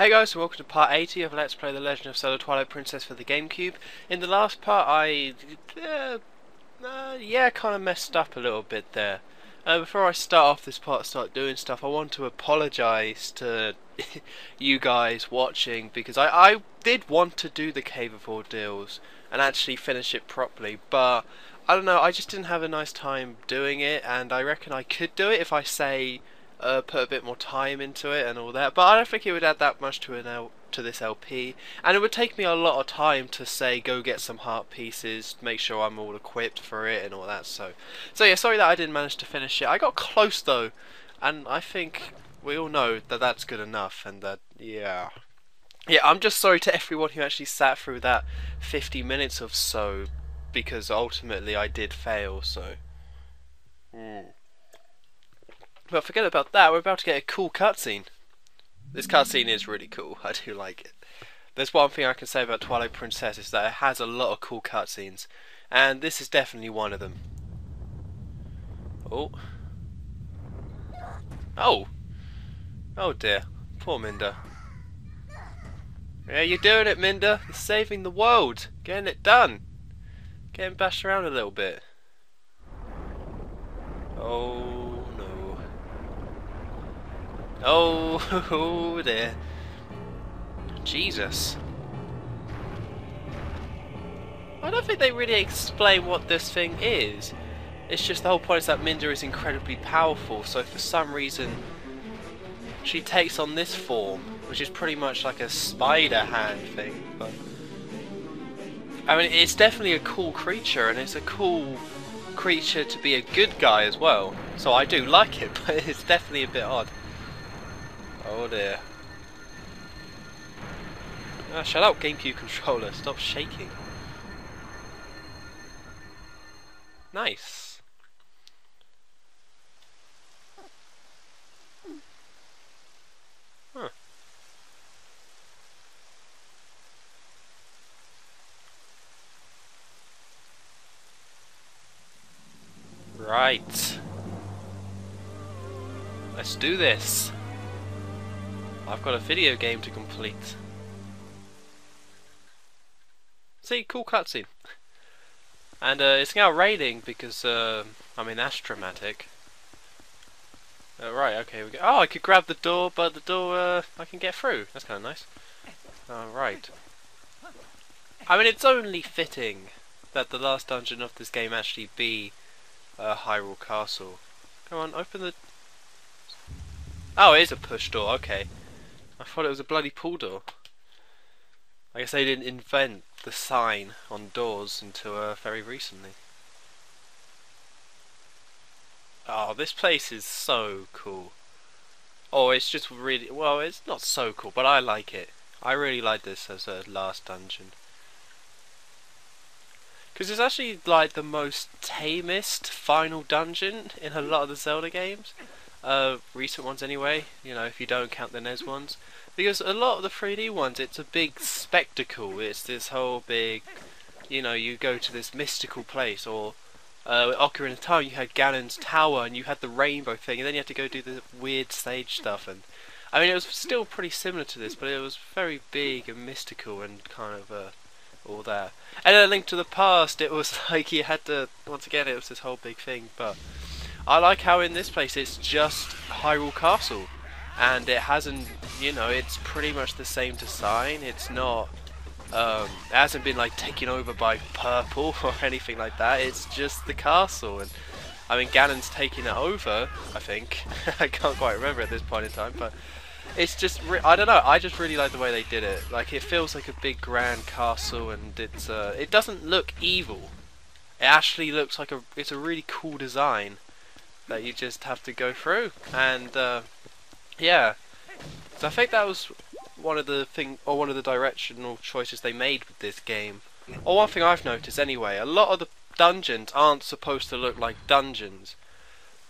Hey guys, and welcome to part 80 of Let's Play The Legend of Zelda Twilight Princess for the GameCube. In the last part yeah, kind of messed up a little bit there. Before I start off this part, start doing stuff, I want to apologise to you guys watching, because I did want to do the Cave of Ordeals and actually finish it properly, but I don't know, I just didn't have a nice time doing it, and I reckon I could do it if I say put a bit more time into it and all that, but I don't think it would add that much to this LP, and it would take me a lot of time to say go get some heart pieces, make sure I'm all equipped for it and all that. So yeah, sorry that I didn't manage to finish it. I got close though, and I think we all know that that's good enough, and that yeah, I'm just sorry to everyone who actually sat through that 50 minutes or so, because ultimately I did fail. So. But forget about that, we're about to get a cool cutscene. This cutscene is really cool, I do like it. There's one thing I can say about Twilight Princess, is that it has a lot of cool cutscenes, and this is definitely one of them. Oh. Oh! Oh dear, poor Minda. Yeah, you're doing it, Minda. You're saving the world, getting it done. Getting bashed around a little bit. Oh. Oh dear. Jesus. I don't think they really explain what this thing is. It's just the whole point is that Minda is incredibly powerful, so for some reason she takes on this form, which is pretty much like a spider hand thing. But I mean, it's definitely a cool creature, and it's a cool creature to be a good guy as well. So I do like it, but it's definitely a bit odd. Oh dear. Ah, shut up, GameCube controller. Stop shaking. Nice. Huh. Right. Let's do this. I've got a video game to complete. See, cool cutscene. And it's now raining because, I mean, that's dramatic. Right, okay, we go. Oh, I could grab the door, but the door, I can get through. That's kind of nice. Right. I mean, it's only fitting that the last dungeon of this game actually be Hyrule Castle. Come on, open the... Oh, it is a push door, okay. I thought it was a bloody pull door. I guess they didn't invent the sign on doors until very recently. Oh, this place is so cool. Oh, it's just really... Well, it's not so cool, but I like it. I really like this as a last dungeon. Because it's actually like the most tamest final dungeon in a lot of the Zelda games. Recent ones anyway, you know, if you don't count the NES ones. Because a lot of the 3D ones, it's a big spectacle. It's this whole big, you know, you go to this mystical place, or Ocarina of Time, you had Ganon's tower, and you had the rainbow thing, and then you had to go do the weird stage stuff. And I mean, it was still pretty similar to this, but it was very big and mystical and kind of all that. And then A Link to the Past, it was like you had to, once again, it was this whole big thing, but I like how in this place it's just Hyrule Castle, and it hasn't, you know, it's pretty much the same design. It's not, it hasn't been like taken over by purple or anything like that. It's just the castle, and I mean Ganon's taking it over, I think. I can't quite remember at this point in time, but it's just, I don't know, I just really like the way they did it. Like, it feels like a big grand castle, and it's, it doesn't look evil. It actually looks like it's a really cool design that you just have to go through, and yeah, so I think that was one of the directional choices they made with this game. Or one thing I've noticed anyway, a lot of the dungeons aren't supposed to look like dungeons,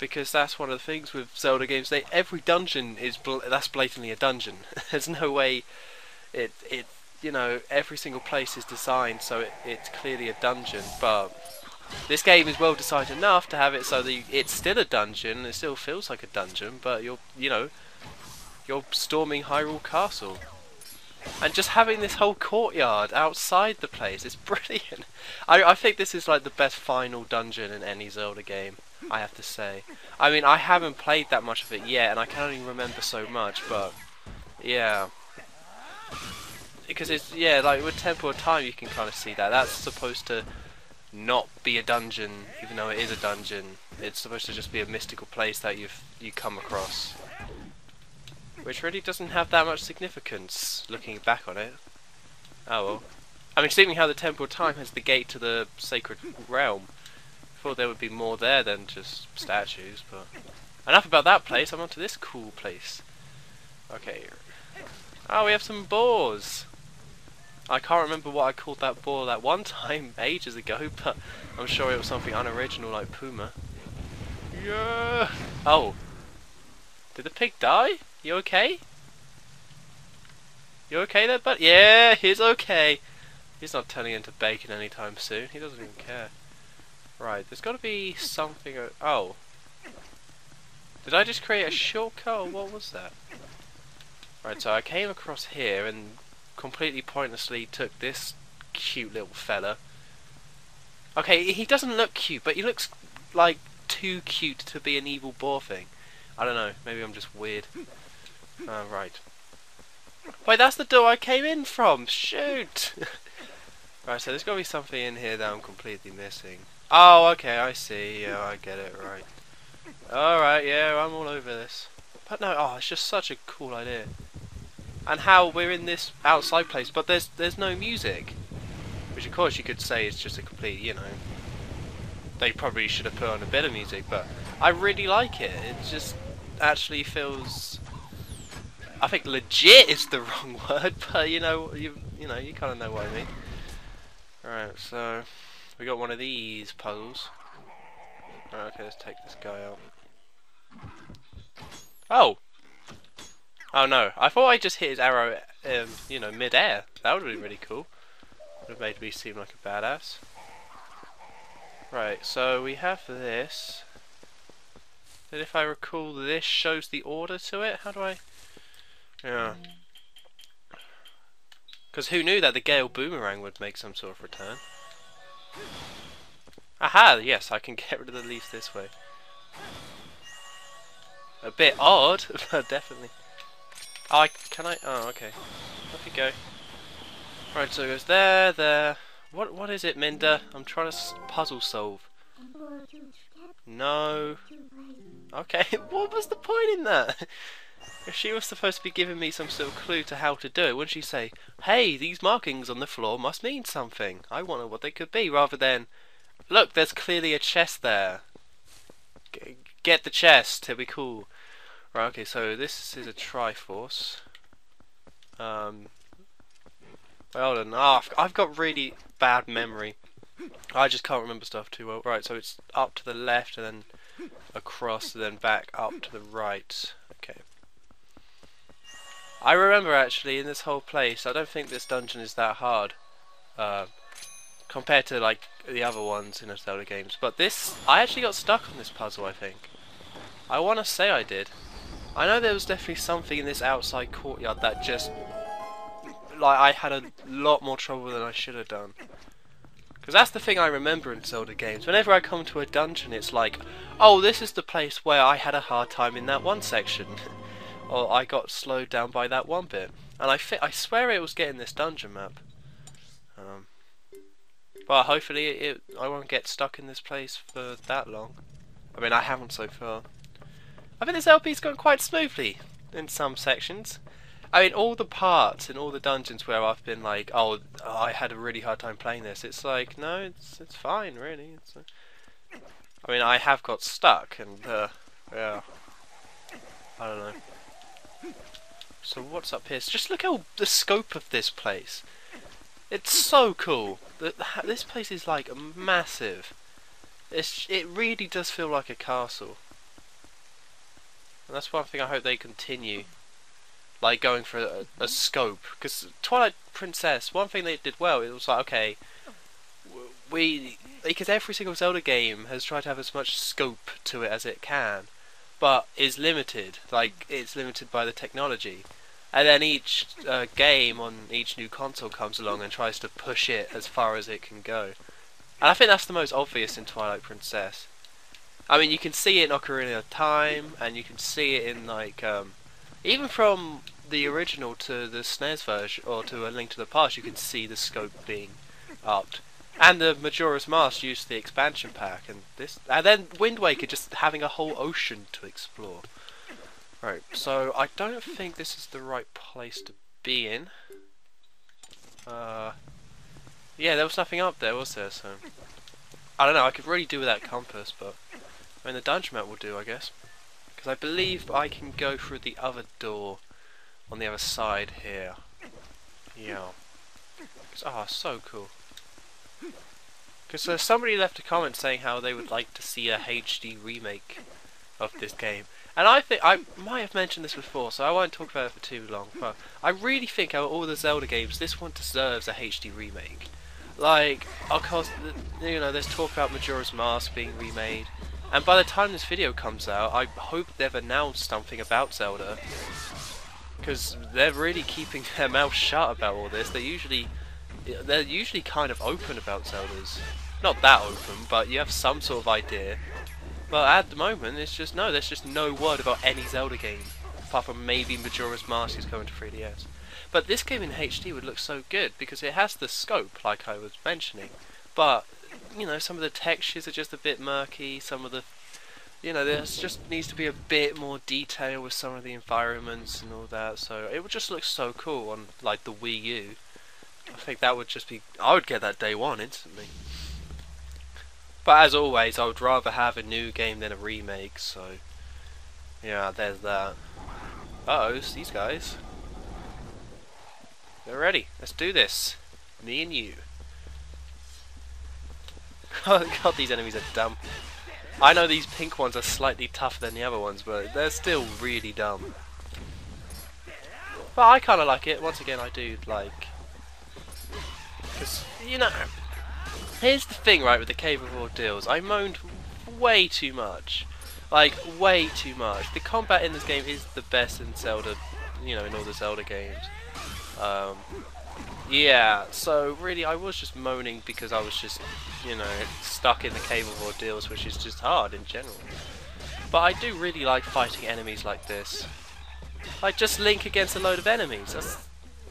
because that's one of the things with Zelda games. Every dungeon is that's blatantly a dungeon. There's no way it you know, every single place is designed so it's clearly a dungeon, but this game is well designed enough to have it so that it's still a dungeon. It still feels like a dungeon, but you're storming Hyrule Castle. And just having this whole courtyard outside the place is brilliant. I think this is like the best final dungeon in any Zelda game, I have to say. I mean, I haven't played that much of it yet, and I can only remember so much, but yeah. Because it's, yeah, like with Temple of Time you can kind of see that. That's supposed to not be a dungeon, even though it is a dungeon. It's supposed to just be a mystical place that you come across. Which really doesn't have that much significance, looking back on it. Oh well. I mean, seeing how the Temple of Time has the gate to the Sacred Realm, I thought there would be more there than just statues, but... Enough about that place, I'm on to this cool place. Okay. Oh, we have some boars! I can't remember what I called that boar that one time, ages ago, but I'm sure it was something unoriginal like Puma. Yeah! Oh! Did the pig die? You okay? You okay there, bud? Yeah, he's okay. He's not turning into bacon anytime soon. He doesn't even care. Right, there's got to be something... Oh. Did I just create a shortcut, or what was that? Right, so I came across here and completely pointlessly took this cute little fella. Okay, he doesn't look cute, but he looks like too cute to be an evil boar thing. I don't know, maybe I'm just weird. Right. Wait, that's the door I came in from! Shoot! Right, so there's got to be something in here that I'm completely missing. Oh, okay, I see. Yeah, I get it, right. Alright, yeah, I'm all over this. But no, oh, it's just such a cool idea. And how we're in this outside place, but there's no music. Which of course you could say is just a complete, you know... They probably should have put on a bit of music, but I really like it. It just actually feels... I think legit is the wrong word, but you know, you kind of know what I mean. Alright, so we got one of these puzzles. Alright, okay, let's take this guy out. Oh! Oh no, I thought I just hit his arrow, you know, mid-air. That would have been really cool. Would have made me seem like a badass. Right, so we have this. And if I recall, this shows the order to it. How do I... Yeah. Because who knew that the Gale Boomerang would make some sort of return? Aha! Yes, I can get rid of the leaves this way. A bit odd, but definitely. Oh, can I? Oh, okay. Off you go. Right, so it goes there, there. What is it, Minda? I'm trying to puzzle solve. No. Okay, what was the point in that? If she was supposed to be giving me some sort of clue to how to do it, wouldn't she say, hey, these markings on the floor must mean something. I wonder what they could be, rather than, look, there's clearly a chest there. Get the chest, it'll be cool. Right, okay, so this is a Triforce. Well done. Oh, I've got really bad memory. I just can't remember stuff too well. Right, so it's up to the left and then across and then back up to the right. Okay. I remember actually in this whole place, I don't think this dungeon is that hard. Compared to like the other ones in the Zelda games. But this, I actually got stuck on this puzzle, I think. I want to say I did. I know there was definitely something in this outside courtyard that just... like, I had a lot more trouble than I should have done. Because that's the thing I remember in Zelda games. Whenever I come to a dungeon, it's like, oh, this is the place where I had a hard time in that one section. Or I got slowed down by that one bit. And I swear it was getting this dungeon map. Well, hopefully I won't get stuck in this place for that long. I mean, I haven't so far. I think this LP's gone quite smoothly in some sections. I mean, all the parts in all the dungeons where I've been like, oh, I had a really hard time playing this. It's like, no, it's fine, really. I mean, I have got stuck, and yeah, I don't know. So what's up here? So just look at the scope of this place. It's so cool. This place is like massive. It really does feel like a castle. And that's one thing I hope they continue. Like going for a scope. Because Twilight Princess, one thing they did well, it was like, okay, because every single Zelda game has tried to have as much scope to it as it can, but is limited. Like, it's limited by the technology. And then each game on each new console comes along and tries to push it as far as it can go. And I think that's the most obvious in Twilight Princess. I mean, you can see it in Ocarina of Time, and you can see it in like even from the original to the SNES version, or to A Link to the Past, you can see the scope being upped. And the Majora's Mask used the expansion pack, and then Wind Waker just having a whole ocean to explore. Right, so I don't think this is the right place to be in. Yeah, there was nothing up there, was there? So I don't know. I could really do with that compass, but I mean the dungeon map will do, I guess. Because I believe I can go through the other door on the other side here. Yeah. Ah, so cool. Because somebody left a comment saying how they would like to see a HD remake of this game. And I think, I might have mentioned this before, so I won't talk about it for too long, but I really think out of all the Zelda games, this one deserves a HD remake. Like, of course, you know, there's talk about Majora's Mask being remade, and by the time this video comes out, I hope they've announced something about Zelda, because they're really keeping their mouth shut about all this. They're usually kind of open about Zeldas. Not that open, but you have some sort of idea. But at the moment, it's just there's just no word about any Zelda game, apart from maybe Majora's Mask is going to 3DS. But this game in HD would look so good because it has the scope, like I was mentioning. But you know, some of the textures are just a bit murky. Some of the, you know, there just needs to be a bit more detail with some of the environments and all that. So it would just look so cool on like the Wii U. I think that would just be, I would get that day one instantly. But as always, I would rather have a new game than a remake, so yeah, there's that. Uh-oh, it's these guys. They're ready. Let's do this. Me and you. Oh god, these enemies are dumb. I know these pink ones are slightly tougher than the other ones, but they're still really dumb. But I kind of like it. Once again, I do like... Because, you know... Here's the thing, right, with the Cave of Ordeals. I moaned way too much. Like, way too much. The combat in this game is the best in Zelda, you know, in all the Zelda games. Yeah, so really I was just moaning because I was just, you know, stuck in the Cave of Ordeals, which is just hard in general. But I do really like fighting enemies like this. Like, just Link against a load of enemies.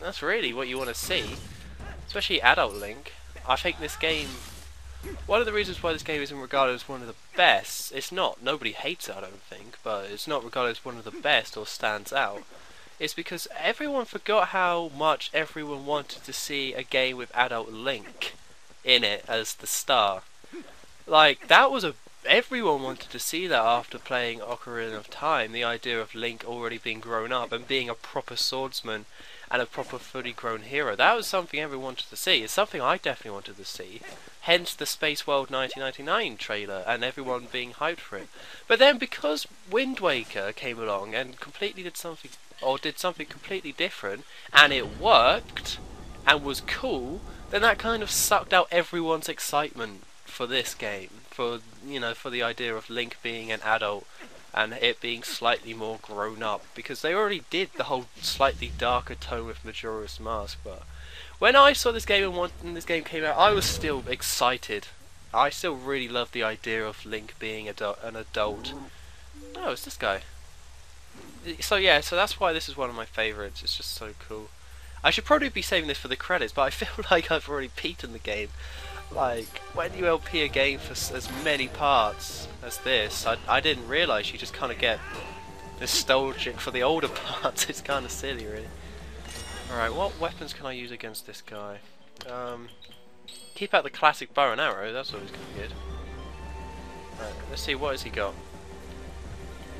That's really what you want to see. Especially adult Link. I think this game, one of the reasons why this game isn't regarded as one of the best, it's not, nobody hates it I don't think, but it's not regarded as one of the best or stands out, is because everyone forgot how much everyone wanted to see a game with adult Link in it as the star. Like, that was everyone wanted to see that after playing Ocarina of Time, the idea of Link already being grown up and being a proper swordsman and a proper fully grown hero. That was something everyone wanted to see. It's something I definitely wanted to see. Hence the Space World 1999 trailer and everyone being hyped for it. But then because Wind Waker came along and completely did something completely different, and it worked and was cool, then that kind of sucked out everyone's excitement for this game. For, you know, for the idea of Link being an adult and it being slightly more grown up, because they already did the whole slightly darker tone with Majora's Mask. But when I saw this game and this game came out, I was still excited. I still really loved the idea of Link being an adult. Oh, it's this guy. So yeah, so that's why this is one of my favourites. It's just so cool. I should probably be saving this for the credits, but I feel like I've already beaten the game. Like, when you LP a game for as many parts as this, I didn't realise you just kind of get nostalgic for the older parts. It's kind of silly, really. Alright, what weapons can I use against this guy? Keep out the classic bow and arrow, that's always going to be good. Right, let's see, what has he got?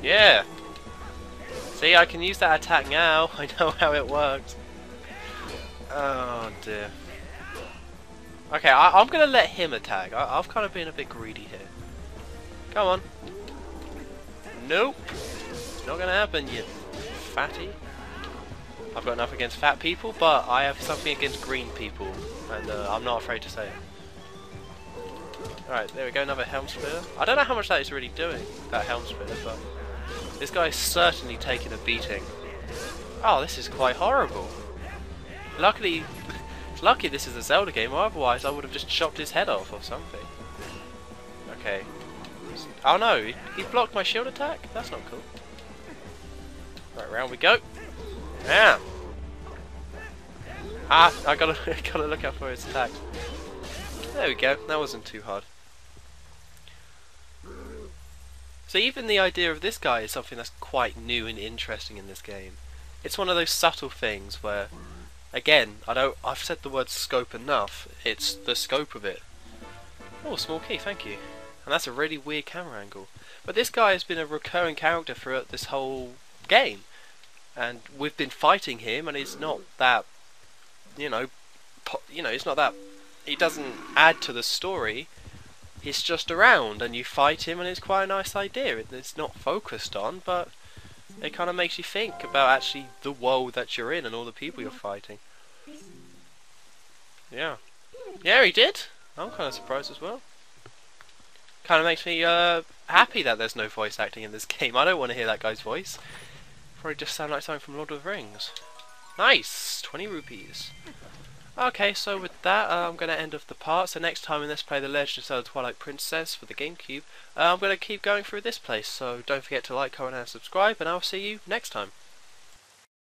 Yeah! See, I can use that attack now. I know how it works. Oh dear. Okay, I'm going to let him attack. I've kind of been a bit greedy here. Come on. Nope. It's not going to happen, you fatty. I've got enough against fat people, but I have something against green people. And I'm not afraid to say it. Alright, there we go, another Helm Splitter. I don't know how much that is really doing, that Helm Splitter, but this guy's certainly taking a beating. Oh, this is quite horrible. Luckily, lucky this is a Zelda game, or otherwise I would have just chopped his head off or something. Okay. Oh no, he blocked my shield attack? That's not cool. Right, round we go. Yeah. Ah, I gotta look out for his attack. There we go, that wasn't too hard. So even the idea of this guy is something that's quite new and interesting in this game. It's one of those subtle things where, again, I've said the word scope enough, it's the scope of it. Oh, small key, thank you. And that's a really weird camera angle. But this guy has been a recurring character throughout this whole game. And we've been fighting him, and it's not that, it's not that, he doesn't add to the story. He's just around, and you fight him, and it's quite a nice idea. It's not focused on, but it kind of makes you think about actually the world that you're in and all the people you're fighting. Yeah. Yeah, he did. I'm kind of surprised as well. Kind of makes me happy that there's no voice acting in this game. I don't want to hear that guy's voice. Probably just sound like something from Lord of the Rings. Nice! 20 rupees. Okay, so with that, I'm going to end off the part. So next time in Let's Play The Legend of Zelda Twilight Princess for the GameCube, I'm going to keep going through this place. So don't forget to like, comment and subscribe, and I'll see you next time.